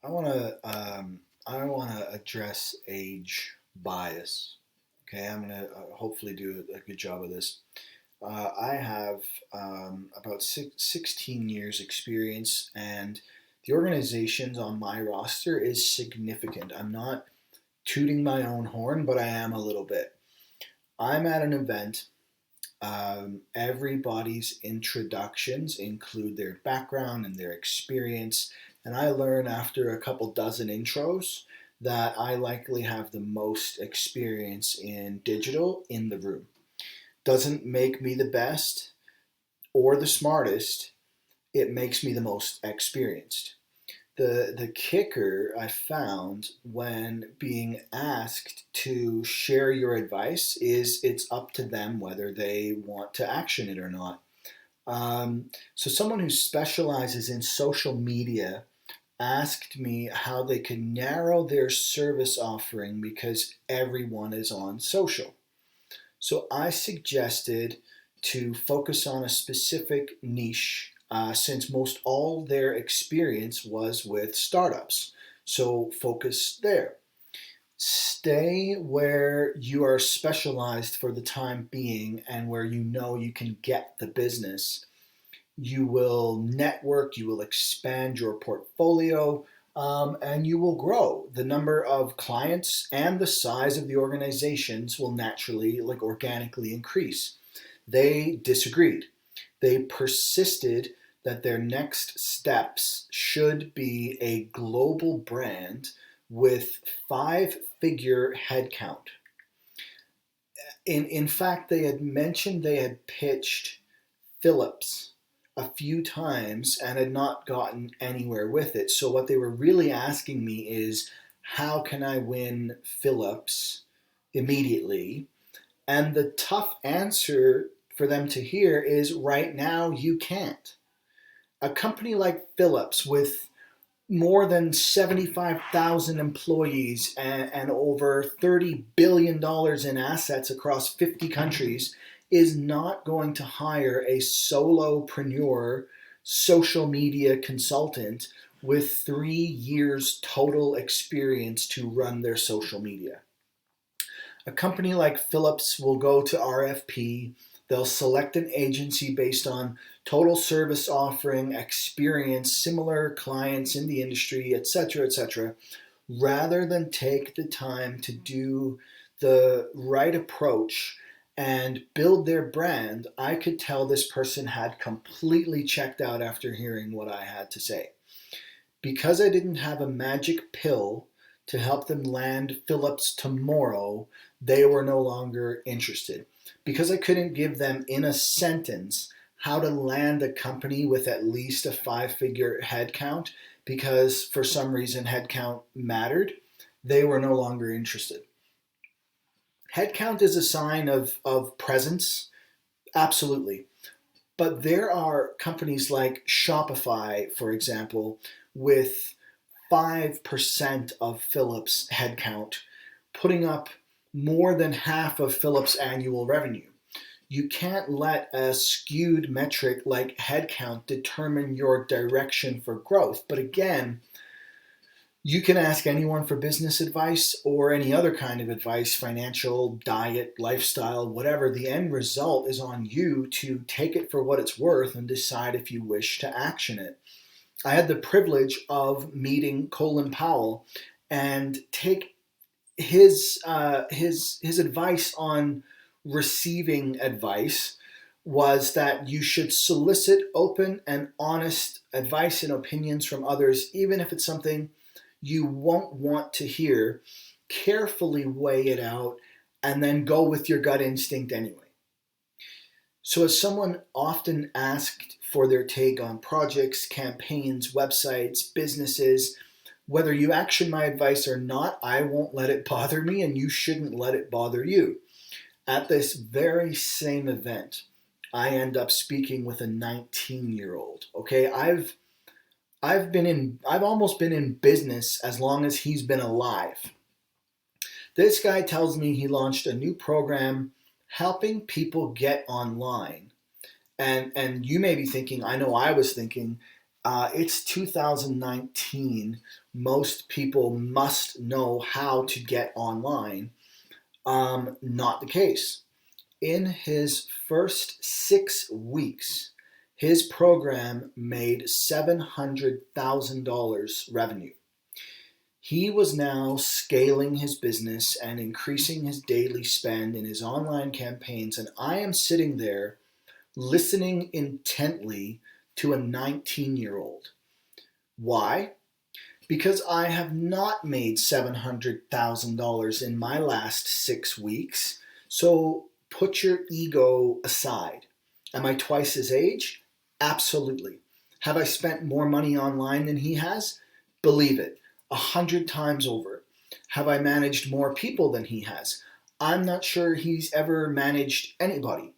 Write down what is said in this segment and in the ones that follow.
I want to address age bias. Okay, I'm gonna hopefully do a good job of this. I have about 16 years experience, and the organizations on my roster is significant. I'm not tooting my own horn, but I am a little bit. I'm at an event. Everybody's introductions include their background and their experience, and I learn after a couple dozen intros that I likely have the most experience in digital in the room. Doesn't make me the best or the smartest, it makes me the most experienced. The kicker I found when being asked to share your advice is it's up to them whether they want to action it or not. So someone who specializes in social media asked me how they could narrow their service offering because everyone is on social. So I suggested to focus on a specific niche since most all their experience was with startups. So focus there. Stay where you are specialized for the time being and where you know you can get the business. You will network, you will expand your portfolio, and you will grow. The number of clients and the size of the organizations will naturally, like organically increase. They disagreed. They persisted that their next steps should be a global brand with five-figure headcount. In fact, they had mentioned they had pitched Phillips a few times and had not gotten anywhere with it. So what they were really asking me is, how can I win Phillips immediately? And the tough answer for them to hear is right now you can't. A company like Phillips with more than 75,000 employees and over $30 billion in assets across 50 countries is not going to hire a solopreneur social media consultant with 3 years total experience to run their social media. A company like Philips will go to RFP. They'll select an agency based on total service offering, experience, similar clients in the industry, etc., rather than take the time to do the right approach and build their brand. I could tell this person had completely checked out after hearing what I had to say. Because I didn't have a magic pill to help them land Phillips tomorrow, they were no longer interested. Because I couldn't give them in a sentence how to land a company with at least a five-figure headcount, because for some reason headcount mattered, they were no longer interested. Headcount is a sign of presence, absolutely. But there are companies like Shopify, for example, with 5% of Philips' headcount, putting up more than half of Philips' annual revenue. You can't let a skewed metric like headcount determine your direction for growth. But again, you can ask anyone for business advice or any other kind of advice, financial, diet, lifestyle, whatever. The end result is on you to take it for what it's worth and decide if you wish to action it. I had the privilege of meeting Colin Powell and take his advice on receiving advice was that you should solicit open and honest advice and opinions from others, even if it's something you won't want to hear. Carefully weigh it out and then go with your gut instinct anyway. So, as someone often asked for their take on projects, campaigns, websites, businesses, whether you action my advice or not, I won't let it bother me, and you shouldn't let it bother you. At this very same event, I end up speaking with a 19-year-old. Okay, I've almost been in business as long as he's been alive. This guy tells me he launched a new program helping people get online. And you may be thinking, I know I was thinking, It's 2019. Most people must know how to get online. Not the case. In his first 6 weeks, his program made $700,000 revenue. He was now scaling his business and increasing his daily spend in his online campaigns, and I am sitting there listening intently to a 19-year-old. Why? Because I have not made $700,000 in my last 6 weeks. So put your ego aside. Am I twice his age? Absolutely. Have I spent more money online than he has? Believe it, 100 times over. Have I managed more people than he has? I'm not sure he's ever managed anybody.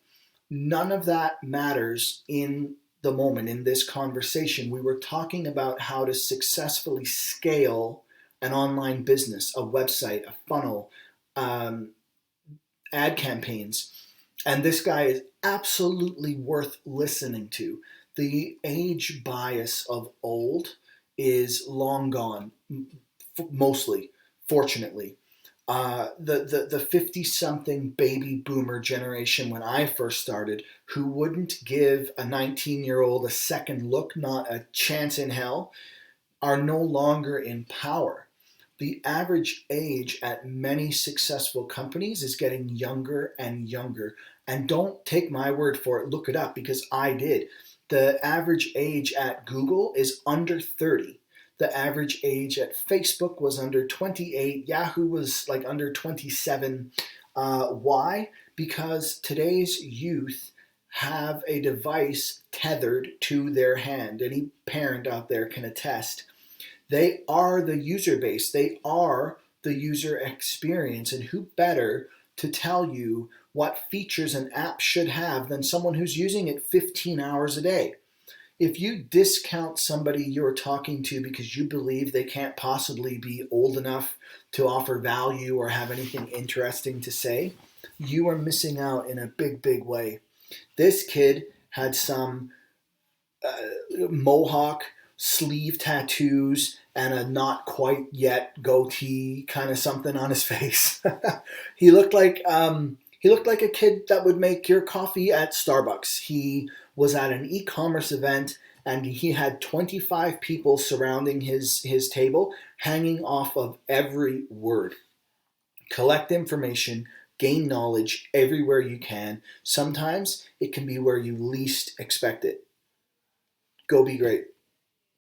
None of that matters in the moment in this conversation. We were talking about how to successfully scale an online business, a website, a funnel, ad campaigns. And this guy is absolutely worth listening to. The age bias of old is long gone, mostly, fortunately. The 50-something baby boomer generation when I first started, who wouldn't give a 19-year-old a second look, not a chance in hell, are no longer in power. The average age at many successful companies is getting younger and younger. And don't take my word for it, look it up, because I did. The average age at Google is under 30. The average age at Facebook was under 28. Yahoo was like under 27. Why? Because today's youth have a device tethered to their hand. Any parent out there can attest. They are the user base. They are the user experience. And who better to tell you what features an app should have than someone who's using it 15 hours a day? If you discount somebody you're talking to because you believe they can't possibly be old enough to offer value or have anything interesting to say, you are missing out in a big, big way. This kid had some mohawk, sleeve tattoos, and a not quite yet goatee kind of something on his face. He looked like a kid that would make your coffee at Starbucks. He was at an e-commerce event and he had 25 people surrounding his table, hanging off of every word. Collect information, gain knowledge everywhere you can. Sometimes it can be where you least expect it. Go be great.